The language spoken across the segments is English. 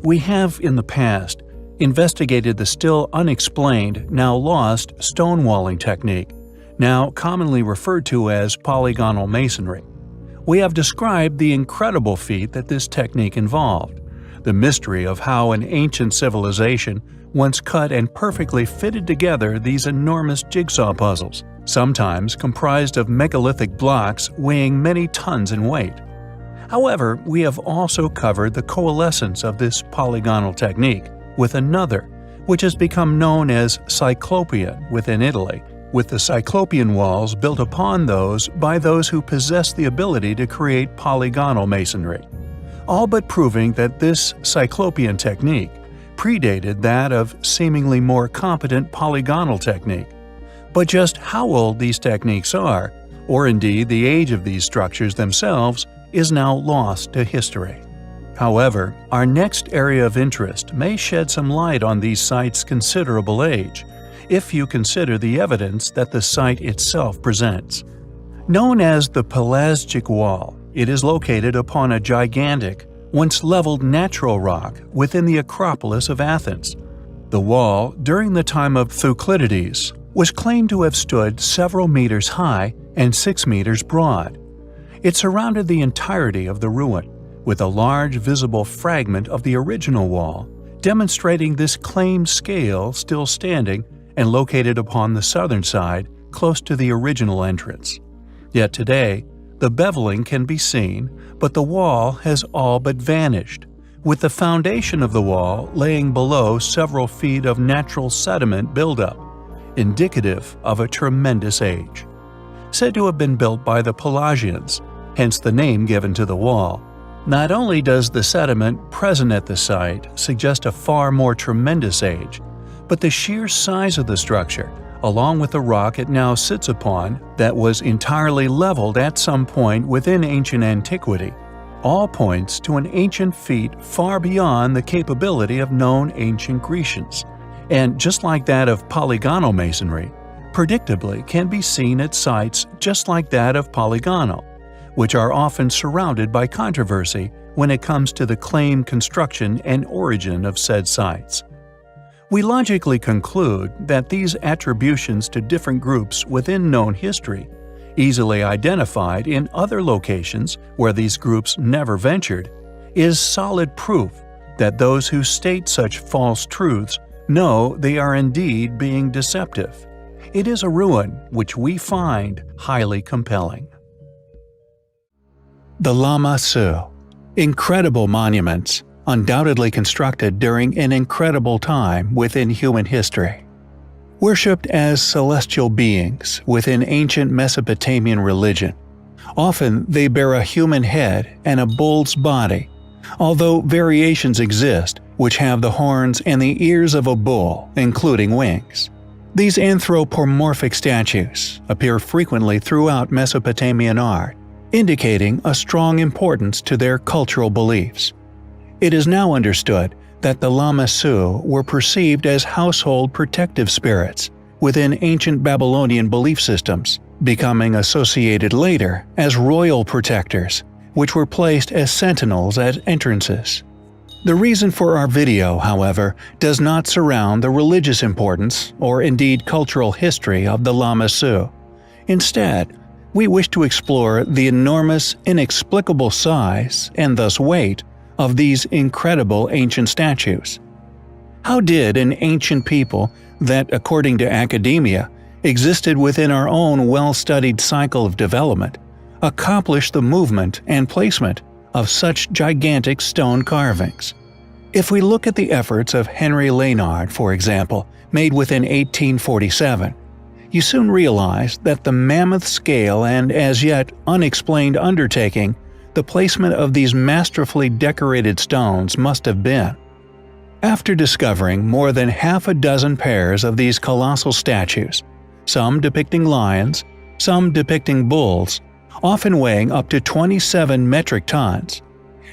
We have, in the past, investigated the still unexplained, now lost stonewalling technique, now commonly referred to as polygonal masonry. We have described the incredible feat that this technique involved, the mystery of how an ancient civilization once cut and perfectly fitted together these enormous jigsaw puzzles, sometimes comprised of megalithic blocks weighing many tons in weight. However, we have also covered the coalescence of this polygonal technique with another, which has become known as Cyclopean within Italy, with the Cyclopean walls built upon those by those who possess the ability to create polygonal masonry, all but proving that this Cyclopean technique predated that of seemingly more competent polygonal technique. But just how old these techniques are, or indeed the age of these structures themselves, is now lost to history. However, our next area of interest may shed some light on these sites' considerable age, if you consider the evidence that the site itself presents. Known as the Pelasgic Wall, it is located upon a gigantic, once leveled natural rock within the Acropolis of Athens. The wall, during the time of Thucydides, was claimed to have stood several meters high and 6 meters broad. It surrounded the entirety of the ruin, with a large visible fragment of the original wall, demonstrating this claimed scale still standing and located upon the southern side close to the original entrance. Yet today, the beveling can be seen, but the wall has all but vanished, with the foundation of the wall laying below several feet of natural sediment buildup, indicative of a tremendous age. Said to have been built by the Pelasgians, hence the name given to the wall. Not only does the sediment present at the site suggest a far more tremendous age, but the sheer size of the structure, along with the rock it now sits upon that was entirely leveled at some point within ancient antiquity, all points to an ancient feat far beyond the capability of known ancient Grecians, and just like that of polygonal masonry, predictably can be seen at sites just like that of polygonal, which are often surrounded by controversy when it comes to the claimed construction and origin of said sites. We logically conclude that these attributions to different groups within known history, easily identified in other locations where these groups never ventured, is solid proof that those who state such false truths know they are indeed being deceptive. It is a ruin which we find highly compelling. The Lama Su. Incredible monuments, undoubtedly constructed during an incredible time within human history. Worshipped as celestial beings within ancient Mesopotamian religion, often they bear a human head and a bull's body, although variations exist which have the horns and the ears of a bull, including wings. These anthropomorphic statues appear frequently throughout Mesopotamian art, indicating a strong importance to their cultural beliefs. It is now understood that the Lama Su were perceived as household protective spirits within ancient Babylonian belief systems, becoming associated later as royal protectors, which were placed as sentinels at entrances. The reason for our video, however, does not surround the religious importance or indeed cultural history of the Lama Su. Instead, we wish to explore the enormous, inexplicable size, and thus weight, of these incredible ancient statues. How did an ancient people that, according to academia, existed within our own well-studied cycle of development, accomplish the movement and placement of such gigantic stone carvings? If we look at the efforts of Henry Leonard, for example, made within 1847, you soon realize that the mammoth scale and as yet unexplained undertaking the placement of these masterfully decorated stones must have been. After discovering more than half a dozen pairs of these colossal statues, some depicting lions, some depicting bulls, often weighing up to 27 metric tons,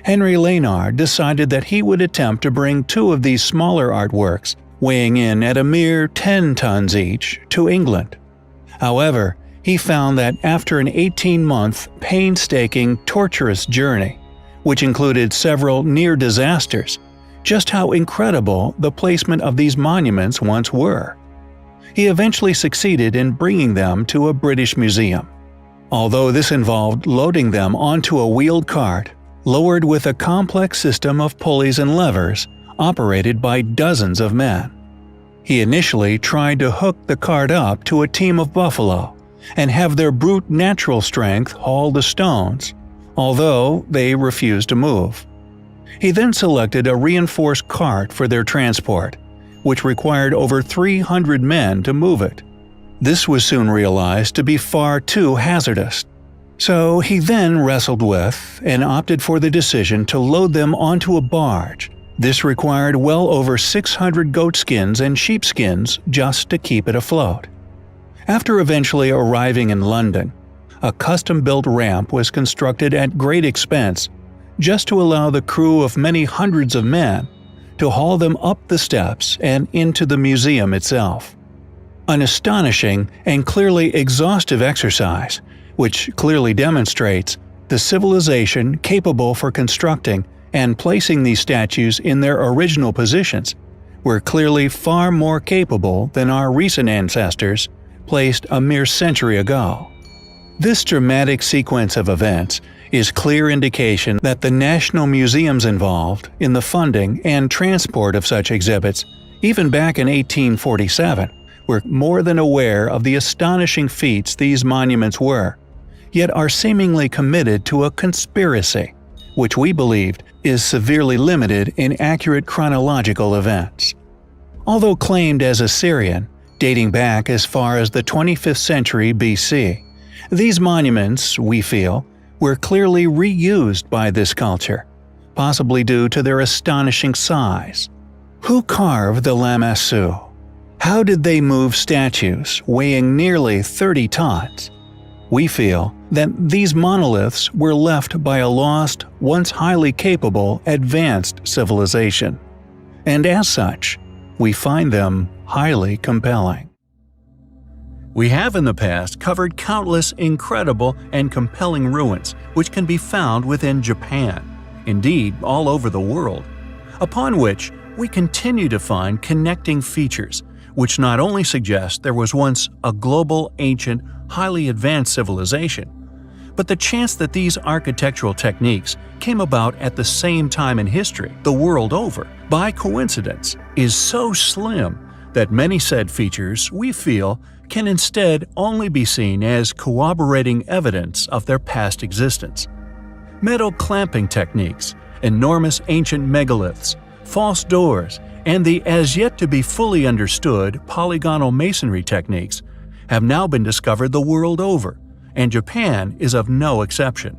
Henry Leonard decided that he would attempt to bring 2 of these smaller artworks, weighing in at a mere 10 tons each, to England. However, he found that after an 18-month, painstaking, torturous journey, which included several near disasters, just how incredible the placement of these monuments once were. He eventually succeeded in bringing them to a British museum. Although this involved loading them onto a wheeled cart, lowered with a complex system of pulleys and levers, operated by dozens of men. He initially tried to hook the cart up to a team of buffalo and have their brute natural strength haul the stones, although they refused to move. He then selected a reinforced cart for their transport, which required over 300 men to move it. This was soon realized to be far too hazardous. So he then wrestled with and opted for the decision to load them onto a barge. This required well over 600 goatskins and sheepskins just to keep it afloat. After eventually arriving in London, a custom-built ramp was constructed at great expense just to allow the crew of many hundreds of men to haul them up the steps and into the museum itself. An astonishing and clearly exhaustive exercise, which clearly demonstrates the civilization capable for constructing and placing these statues in their original positions were clearly far more capable than our recent ancestors placed a mere century ago. This dramatic sequence of events is clear indication that the national museums involved in the funding and transport of such exhibits, even back in 1847, were more than aware of the astonishing feats these monuments were, yet are seemingly committed to a conspiracy, which we believed is severely limited in accurate chronological events. Although claimed as Assyrian, dating back as far as the 25th century BC, these monuments, we feel, were clearly reused by this culture, possibly due to their astonishing size. Who carved the Lamassu? How did they move statues weighing nearly 30 tons? We feel that these monoliths were left by a lost, once highly capable, advanced civilization. And as such, we find them highly compelling. We have in the past covered countless incredible and compelling ruins which can be found within Japan, indeed all over the world, upon which we continue to find connecting features which not only suggest there was once a global, ancient, highly advanced civilization, but the chance that these architectural techniques came about at the same time in history, the world over, by coincidence, is so slim that many said features, we feel, can instead only be seen as corroborating evidence of their past existence. Metal clamping techniques, enormous ancient megaliths, false doors, and the as-yet-to-be fully understood polygonal masonry techniques have now been discovered the world over, and Japan is of no exception.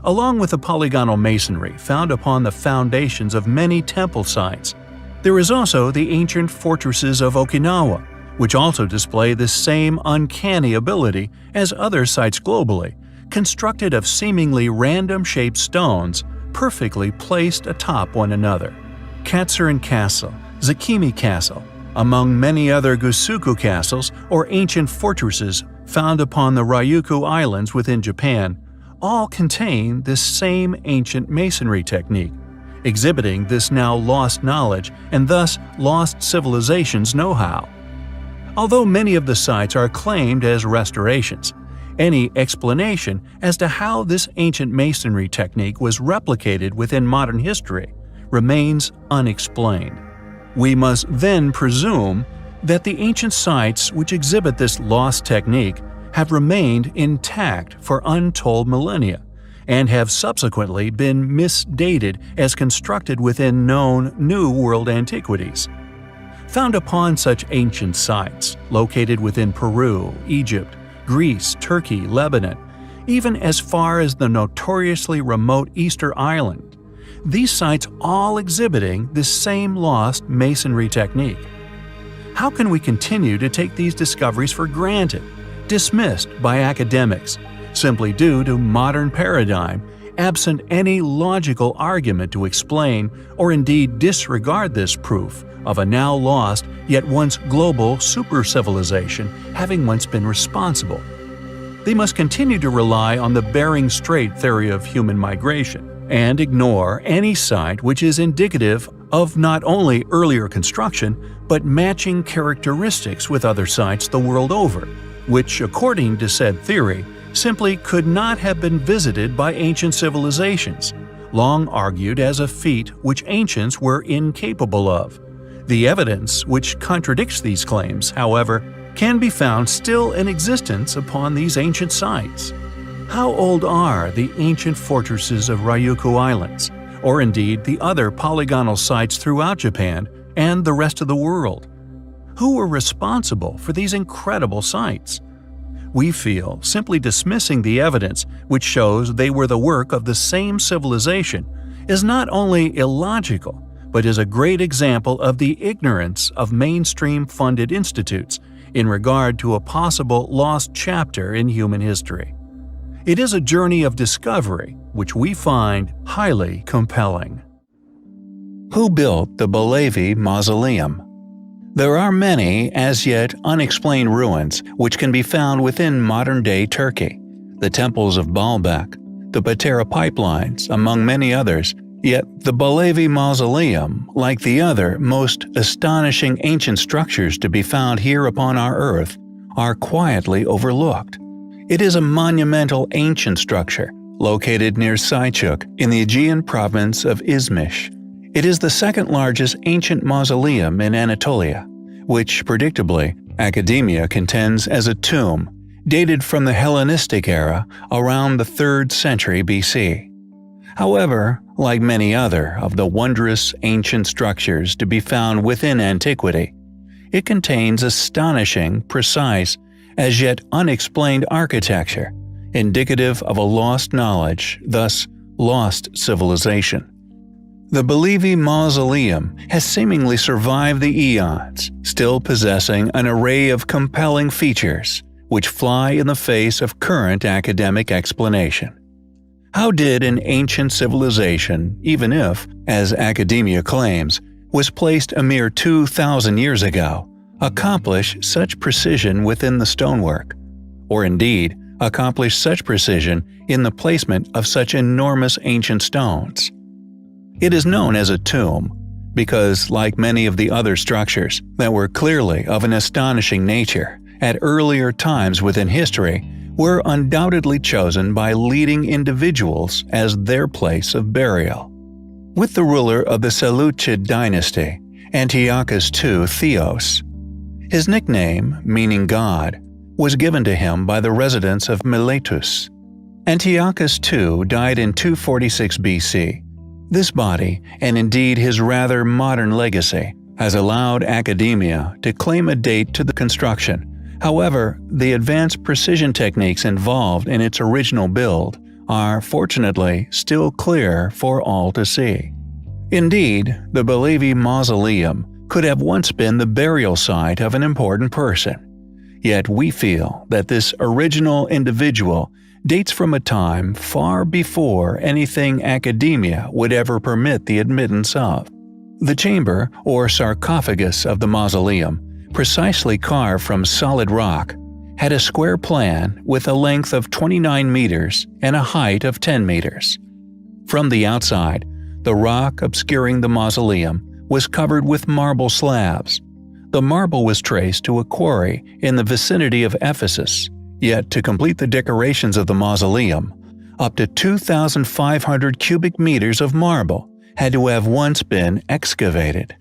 Along with the polygonal masonry found upon the foundations of many temple sites, there is also the ancient fortresses of Okinawa, which also display the same uncanny ability as other sites globally, constructed of seemingly random-shaped stones perfectly placed atop one another. Katsurin Castle, Zakimi Castle, among many other Gusuku castles or ancient fortresses found upon the Ryukyu Islands within Japan, all contain this same ancient masonry technique, exhibiting this now lost knowledge and thus lost civilization's know-how. Although many of the sites are claimed as restorations, any explanation as to how this ancient masonry technique was replicated within modern history remains unexplained. We must then presume that the ancient sites which exhibit this lost technique have remained intact for untold millennia and have subsequently been misdated as constructed within known New World antiquities. Found upon such ancient sites, located within Peru, Egypt, Greece, Turkey, Lebanon, even as far as the notoriously remote Easter Island, these sites all exhibiting this same lost masonry technique. How can we continue to take these discoveries for granted, dismissed by academics, simply due to modern paradigm, absent any logical argument to explain or indeed disregard this proof of a now lost yet once global super-civilization having once been responsible? They must continue to rely on the Bering Strait theory of human migration, and ignore any site which is indicative of not only earlier construction, but matching characteristics with other sites the world over, which, according to said theory, simply could not have been visited by ancient civilizations, long argued as a feat which ancients were incapable of. The evidence which contradicts these claims, however, can be found still in existence upon these ancient sites. How old are the ancient fortresses of Ryukyu Islands, or indeed the other polygonal sites throughout Japan and the rest of the world? Who were responsible for these incredible sites? We feel simply dismissing the evidence which shows they were the work of the same civilization is not only illogical, but is a great example of the ignorance of mainstream-funded institutes in regard to a possible lost chapter in human history. It is a journey of discovery which we find highly compelling. Who built the Balavi Mausoleum? There are many as yet unexplained ruins which can be found within modern-day Turkey, the temples of Baalbek, the Patera pipelines, among many others, yet the Balavi Mausoleum, like the other most astonishing ancient structures to be found here upon our earth, are quietly overlooked. It is a monumental ancient structure located near Selçuk in the Aegean province of Izmir. It is the second largest ancient mausoleum in Anatolia, which, predictably, academia contends as a tomb dated from the Hellenistic era around the 3rd century BC. However, like many other of the wondrous ancient structures to be found within antiquity, it contains astonishing, precise, as yet unexplained architecture, indicative of a lost knowledge, thus lost civilization. The Balavi Mausoleum has seemingly survived the eons, still possessing an array of compelling features which fly in the face of current academic explanation. How did an ancient civilization, even if, as academia claims, was placed a mere 2,000 years ago, accomplish such precision within the stonework, or indeed accomplish such precision in the placement of such enormous ancient stones? It is known as a tomb because, like many of the other structures that were clearly of an astonishing nature at earlier times within history, were undoubtedly chosen by leading individuals as their place of burial. With the ruler of the Seleucid dynasty, Antiochus II Theos, his nickname, meaning God, was given to him by the residents of Miletus. Antiochus II died in 246 BC. This body, and indeed his rather modern legacy, has allowed academia to claim a date to the construction. However, the advanced precision techniques involved in its original build are, fortunately, still clear for all to see. Indeed, the Balavi Mausoleum could have once been the burial site of an important person. Yet we feel that this original individual dates from a time far before anything academia would ever permit the admittance of. The chamber or sarcophagus of the mausoleum, precisely carved from solid rock, had a square plan with a length of 29 meters and a height of 10 meters. From the outside, the rock obscuring the mausoleum was covered with marble slabs. The marble was traced to a quarry in the vicinity of Ephesus, yet to complete the decorations of the mausoleum, up to 2,500 cubic meters of marble had to have once been excavated.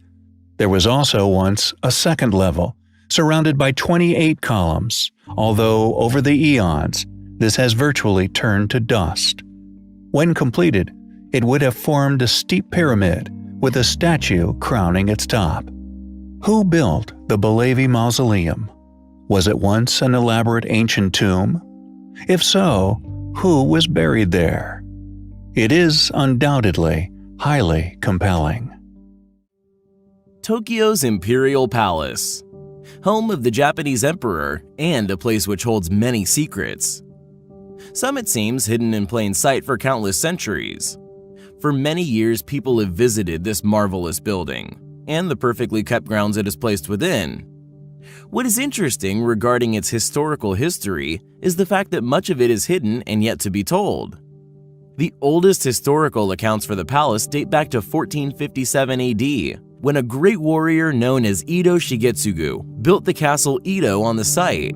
There was also once a second level, surrounded by 28 columns, although over the eons, this has virtually turned to dust. When completed, it would have formed a steep pyramid with a statue crowning its top. Who built the Balavi Mausoleum? Was it once an elaborate ancient tomb? If so, who was buried there? It is undoubtedly highly compelling. Tokyo's Imperial Palace, home of the Japanese Emperor and a place which holds many secrets. Some, it seems, hidden in plain sight for countless centuries. For many years, people have visited this marvelous building, and the perfectly kept grounds it is placed within. What is interesting regarding its historical history is the fact that much of it is hidden and yet to be told. The oldest historical accounts for the palace date back to 1457 AD, when a great warrior known as Ito Shigetsugu built the castle Ito on the site.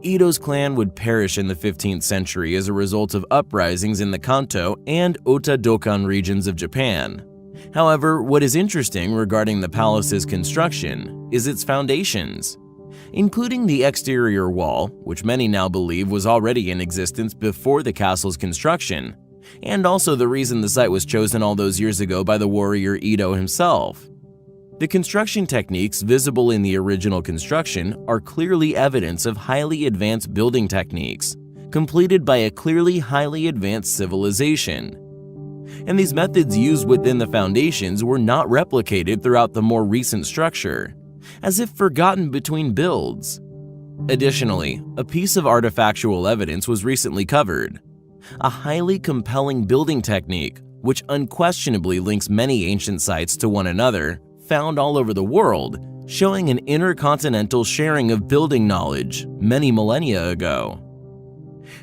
Ito's clan would perish in the 15th century as a result of uprisings in the Kanto and Ota Dokan regions of Japan. However, what is interesting regarding the palace's construction is its foundations. Including the exterior wall, which many now believe was already in existence before the castle's construction, and also the reason the site was chosen all those years ago by the warrior Ito himself. The construction techniques visible in the original construction are clearly evidence of highly advanced building techniques, completed by a clearly highly advanced civilization. And these methods used within the foundations were not replicated throughout the more recent structure, as if forgotten between builds. Additionally, a piece of artifactual evidence was recently covered, a highly compelling building technique which unquestionably links many ancient sites to one another, found all over the world, showing an intercontinental sharing of building knowledge many millennia ago.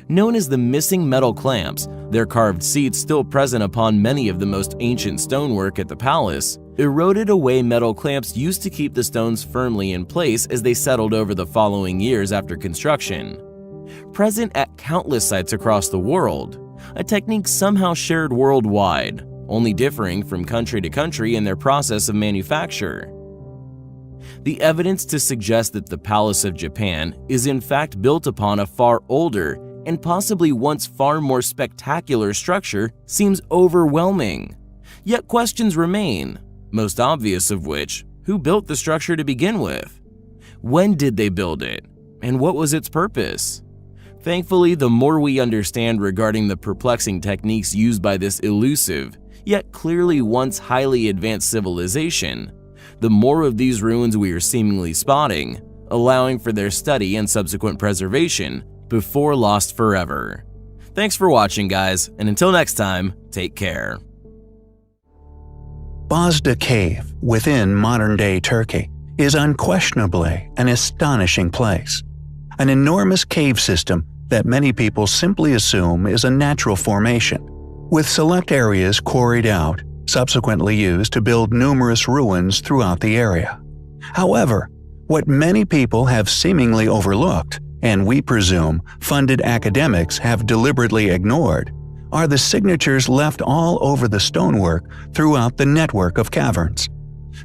Known as the missing metal clamps, their carved seats still present upon many of the most ancient stonework at the palace, eroded away metal clamps used to keep the stones firmly in place as they settled over the following years after construction. Present at countless sites across the world, a technique somehow shared worldwide, only differing from country to country in their process of manufacture. The evidence to suggest that the Palace of Japan is in fact built upon a far older and possibly once far more spectacular structure seems overwhelming. Yet questions remain, most obvious of which, who built the structure to begin with? When did they build it? And what was its purpose? Thankfully, the more we understand regarding the perplexing techniques used by this elusive, yet clearly once highly advanced civilization, the more of these ruins we are seemingly spotting, allowing for their study and subsequent preservation before lost forever. Thanks for watching, guys, and until next time, take care. Bosda Cave, within modern-day Turkey, is unquestionably an astonishing place. An enormous cave system that many people simply assume is a natural formation, with select areas quarried out, subsequently used to build numerous ruins throughout the area. However, what many people have seemingly overlooked, and we presume funded academics have deliberately ignored, are the signatures left all over the stonework throughout the network of caverns,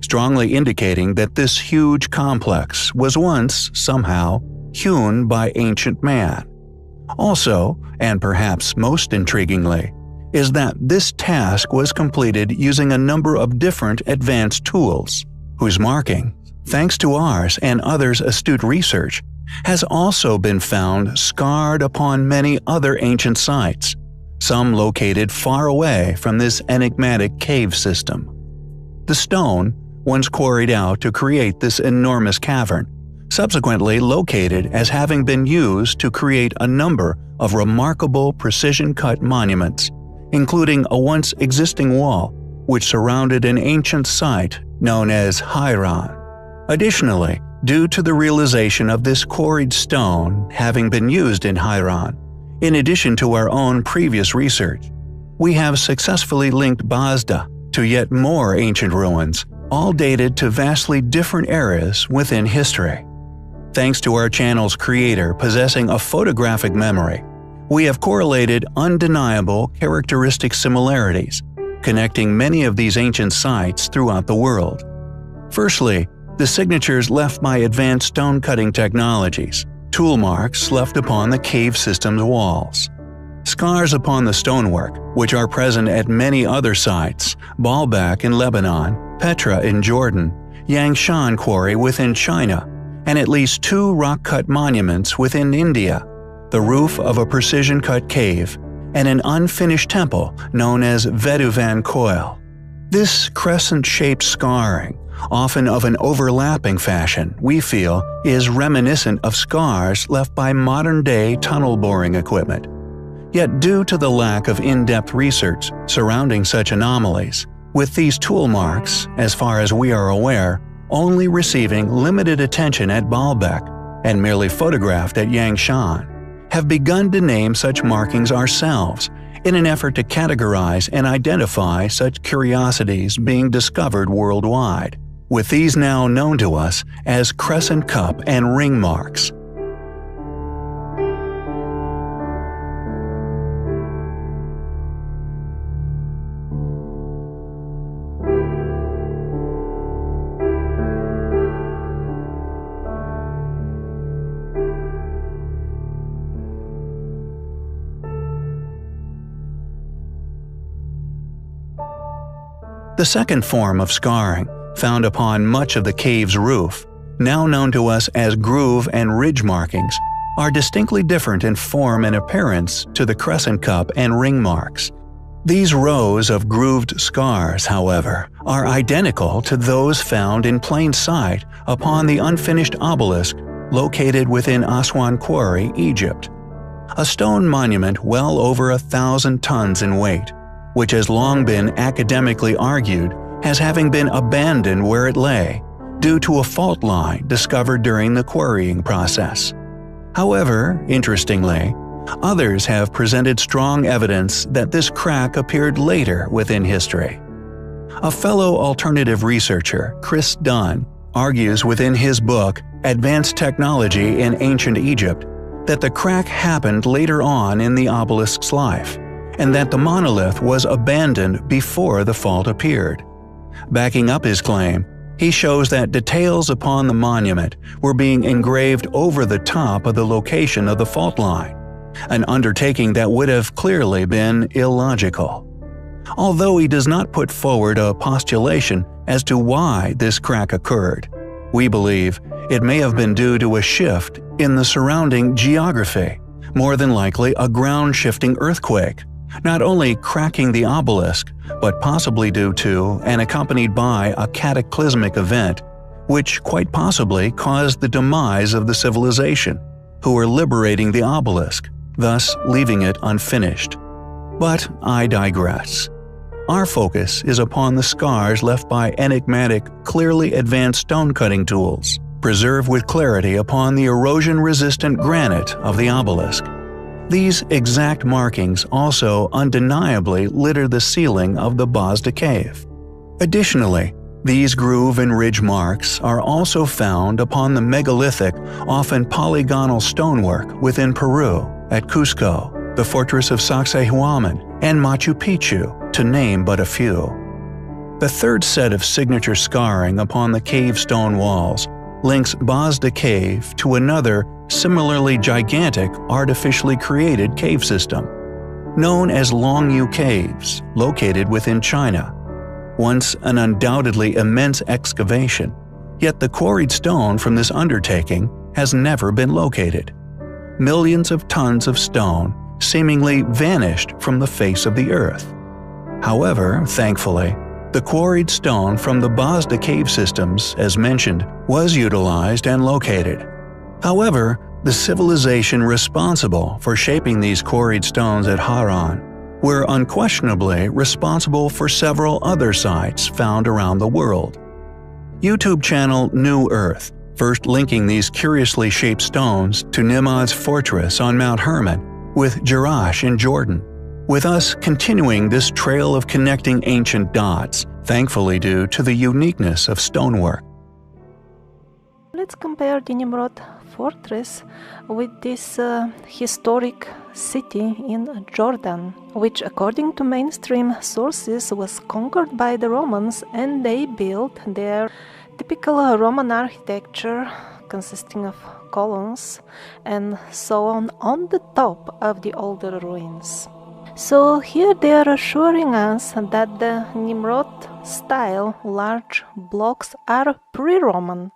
strongly indicating that this huge complex was once, somehow, hewn by ancient man. Also, and perhaps most intriguingly, is that this task was completed using a number of different advanced tools, whose marking, thanks to ours and others' astute research, has also been found scarred upon many other ancient sites, some located far away from this enigmatic cave system. The stone, once quarried out to create this enormous cavern, subsequently located as having been used to create a number of remarkable precision-cut monuments, including a once existing wall which surrounded an ancient site known as Hairan. Additionally, due to the realization of this quarried stone having been used in Hairan, in addition to our own previous research, we have successfully linked Bosda to yet more ancient ruins, all dated to vastly different eras within history. Thanks to our channel's creator possessing a photographic memory, we have correlated undeniable characteristic similarities, connecting many of these ancient sites throughout the world. Firstly, the signatures left by advanced stone-cutting technologies, tool marks left upon the cave system's walls, scars upon the stonework, which are present at many other sites, Baalbek in Lebanon, Petra in Jordan, Yangshan Quarry within China, and at least 2 rock-cut monuments within India, the roof of a precision-cut cave, and an unfinished temple known as Veduvan Koil. This crescent-shaped scarring, often of an overlapping fashion, we feel is reminiscent of scars left by modern-day tunnel boring equipment. Yet due to the lack of in-depth research surrounding such anomalies, with these tool marks, as far as we are aware, only receiving limited attention at Baalbek and merely photographed at Yangshan, have begun to name such markings ourselves in an effort to categorize and identify such curiosities being discovered worldwide, with these now known to us as crescent cup and ring marks. The second form of scarring, found upon much of the cave's roof, now known to us as groove and ridge markings, are distinctly different in form and appearance to the crescent cup and ring marks. These rows of grooved scars, however, are identical to those found in plain sight upon the unfinished obelisk located within Aswan Quarry, Egypt. A stone monument well over 1,000 tons in weight, which has long been academically argued as having been abandoned where it lay, due to a fault line discovered during the quarrying process. However, interestingly, others have presented strong evidence that this crack appeared later within history. A fellow alternative researcher, Chris Dunn, argues within his book Advanced Technology in Ancient Egypt that the crack happened later on in the obelisk's life, and that the monolith was abandoned before the fault appeared. Backing up his claim, he shows that details upon the monument were being engraved over the top of the location of the fault line, an undertaking that would have clearly been illogical. Although he does not put forward a postulation as to why this crack occurred, we believe it may have been due to a shift in the surrounding geography, more than likely a ground-shifting earthquake, not only cracking the obelisk, but possibly due to and accompanied by a cataclysmic event, which quite possibly caused the demise of the civilization, who were liberating the obelisk, thus leaving it unfinished. But I digress. Our focus is upon the scars left by enigmatic, clearly advanced stone-cutting tools, preserved with clarity upon the erosion-resistant granite of the obelisk. These exact markings also undeniably litter the ceiling of the Bazda cave. Additionally, these groove and ridge marks are also found upon the megalithic, often polygonal stonework within Peru, at Cusco, the fortress of Sacsayhuaman, and Machu Picchu, to name but a few. The third set of signature scarring upon the cave stone walls links Bazda Cave to another similarly gigantic artificially created cave system, known as Longyu Caves, located within China. Once an undoubtedly immense excavation, yet the quarried stone from this undertaking has never been located. Millions of tons of stone seemingly vanished from the face of the earth. However, thankfully, the quarried stone from the Bazda cave systems, as mentioned, was utilized and located. However, the civilization responsible for shaping these quarried stones at Haran were unquestionably responsible for several other sites found around the world. YouTube channel New Earth, first linking these curiously shaped stones to Nimad's fortress on Mount Hermon, with Jerash in Jordan, with us continuing this trail of connecting ancient dots, thankfully due to the uniqueness of stonework. Let's compare the Nimrod fortress with this historic city in Jordan, which according to mainstream sources was conquered by the Romans, and they built their typical Roman architecture consisting of columns and so on the top of the older ruins. So here they are assuring us that the Nimrod style large blocks are pre-Roman.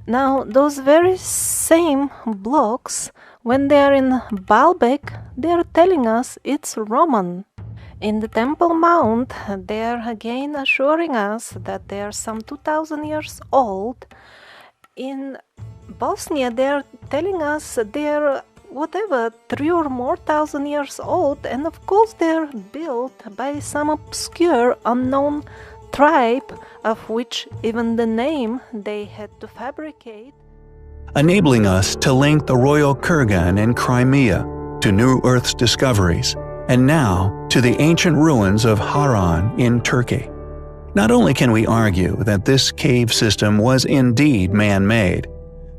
Now, those very same blocks, when they are in Baalbek, they are telling us it's Roman. In the Temple Mount, they are again assuring us that they are some 2,000 years old. In Bosnia, they are telling us they are whatever, 3 or more thousand years old, and of course they are built by some obscure, unknown tribe, of which even the name they had to fabricate. Enabling us to link the Royal Kurgan in Crimea to New Earth's discoveries, and now to the ancient ruins of Haran in Turkey. Not only can we argue that this cave system was indeed man-made,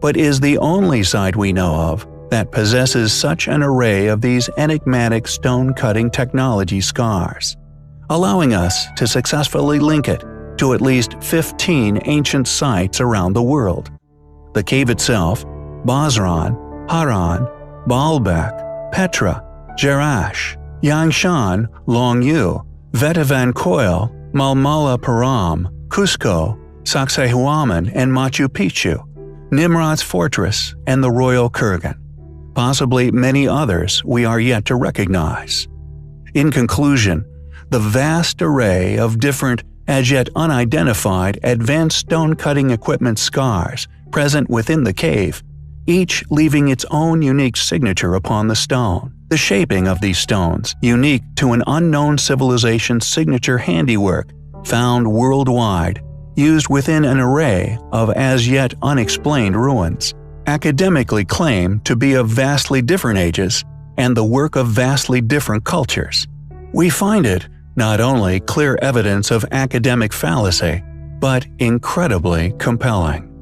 but is the only site we know of that possesses such an array of these enigmatic stone-cutting technology scars, allowing us to successfully link it to at least 15 ancient sites around the world. The cave itself, Basran, Haran, Baalbek, Petra, Jerash, Yangshan, Longyu, Vetivancoyle, Malmala-Param, Cusco, Sacsayhuaman and Machu Picchu, Nimrod's fortress, and the Royal Kurgan. Possibly many others we are yet to recognize. In conclusion, the vast array of different, as yet unidentified, advanced stone-cutting equipment scars present within the cave, each leaving its own unique signature upon the stone. The shaping of these stones, unique to an unknown civilization's signature handiwork, found worldwide, used within an array of as yet unexplained ruins, academically claim to be of vastly different ages and the work of vastly different cultures. We find it not only clear evidence of academic fallacy, but incredibly compelling.